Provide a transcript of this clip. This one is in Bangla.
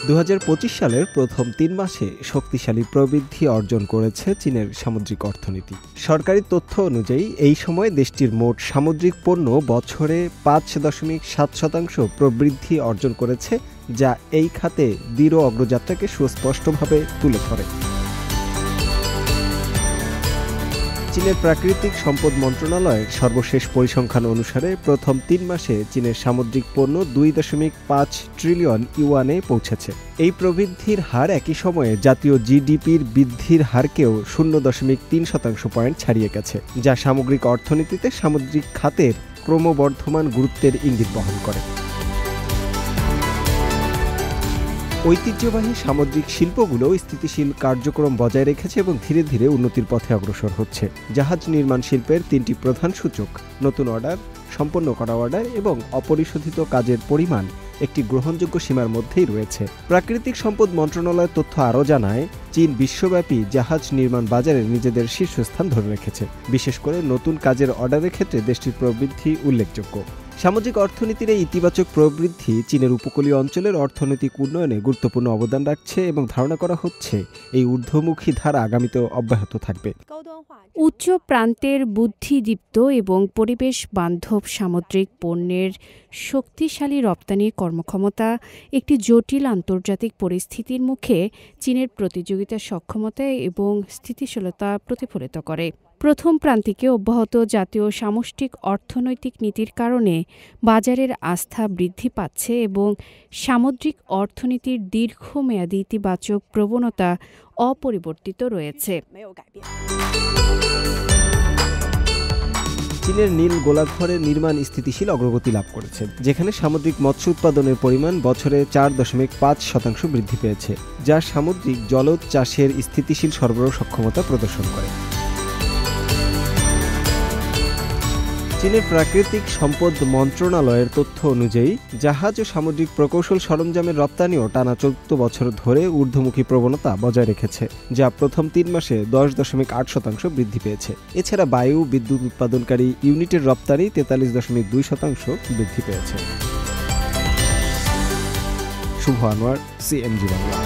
2025 সালের প্রথম 3 মাসে শক্তিশালী প্রবৃদ্ধি অর্জন করেছে চীনের সামুদ্রিক অর্থনীতি। সরকারি তথ্য অনুযায়ী এই সময় দেশটির মোট সামুদ্রিক পণ্য বছরে 5.7% প্রবৃদ্ধি অর্জন করেছে, যা এই খাতে দৃঢ় অগ্রযাত্রাকে সুস্পষ্টভাবে তুলে ধরে। চীনের প্রাকৃতিক সম্পদ মন্ত্রণালয়ের সর্বশেষ পরিসংখ্যান অনুসারে প্রথম 3 মাসে চীনের সামুদ্রিক পণ্য 2.5 ট্রিলিয়ন ইউয়ানে পৌঁছেছে। এই প্রবৃদ্ধির হার একই সময়ে জাতীয় জিডিপির বৃদ্ধির হারকেও 0.3% পয়েন্ট ছাড়িয়ে গেছে, যা সামগ্রিক অর্থনীতিতে সামুদ্রিক খাতের ক্রমবর্ধমান গুরুত্বের ইঙ্গিত বহন করে। ঐতিহ্যবাহী সামুদ্রিক শিল্পগুলো স্থিতিশীল কার্যক্রম বজায় রেখেছে এবং ধীরে ধীরে উন্নতির পথে অগ্রসর হচ্ছে। জাহাজ নির্মাণ শিল্পের 3টি প্রধান সূচক নতুন অর্ডার, সম্পন্ন করা অর্ডার এবং অপরিশোধিত কাজের পরিমাণ একটি গ্রহণযোগ্য সীমার মধ্যেই রয়েছে। প্রাকৃতিক সম্পদ মন্ত্রণালয়ের তথ্য আরও জানায়, চীন বিশ্বব্যাপী জাহাজ নির্মাণ বাজারে নিজেদের শীর্ষস্থান ধরে রেখেছে। বিশেষ করে নতুন কাজের অর্ডারের ক্ষেত্রে দেশটির প্রবৃদ্ধি উল্লেখযোগ্য। সামাজিক অর্থনীতির এই ইতিবাচক প্রবৃদ্ধি চীনের উপকূলীয় অঞ্চলের অর্থনৈতিক উন্নয়নে গুরুত্বপূর্ণ অবদান রাখছে এবং ধারণা করা হচ্ছে এই ঊর্ধ্বমুখী ধারা আগামীতেও অব্যাহত থাকবে। উচ্চ প্রান্তের বুদ্ধিদীপ্ত এবং পরিবেশ বান্ধব সামুদ্রিক পণ্যের শক্তিশালী রপ্তানি কর্মক্ষমতা একটি জটিল আন্তর্জাতিক পরিস্থিতির মুখে চীনের প্রতিযোগিতার সক্ষমতা এবং স্থিতিশীলতা প্রতিফলিত করে। প্রথম প্রান্তিকে অব্যাহত জাতীয় সামষ্টিক অর্থনৈতিক নীতির কারণে বাজারের আস্থা বৃদ্ধি পাচ্ছে এবং সামুদ্রিক অর্থনীতির দীর্ঘমেয়াদী ইতিবাচক প্রবণতা অপরিবর্তিত রয়েছে। চীনের নীল গোলার্ধের নির্মাণ স্থিতিশীল অগ্রগতি লাভ করেছে, যেখানে সামুদ্রিক মৎস্য উৎপাদনের পরিমাণ বছরে 4.5% বৃদ্ধি পেয়েছে, যা সামুদ্রিক জলজ চাষের স্থিতিশীল সরবরাহ সক্ষমতা প্রদর্শন করে। চীনের প্রাকৃতিক সম্পদ মন্ত্রণালয়ের তথ্য অনুযায়ী জাহাজ ও সামুদ্রিক প্রকৌশল সরঞ্জামের রপ্তানিও টানা 14 বছর ধরে ঊর্ধ্বমুখী প্রবণতা বজায় রেখেছে, যা প্রথম 3 মাসে 10.8% বৃদ্ধি পেয়েছে। এছাড়া বায়ু বিদ্যুৎ উৎপাদনকারী ইউনিটের রপ্তানি 43.2% বৃদ্ধি পেয়েছে। শুভ আনোয়ার, CMG বাংলা।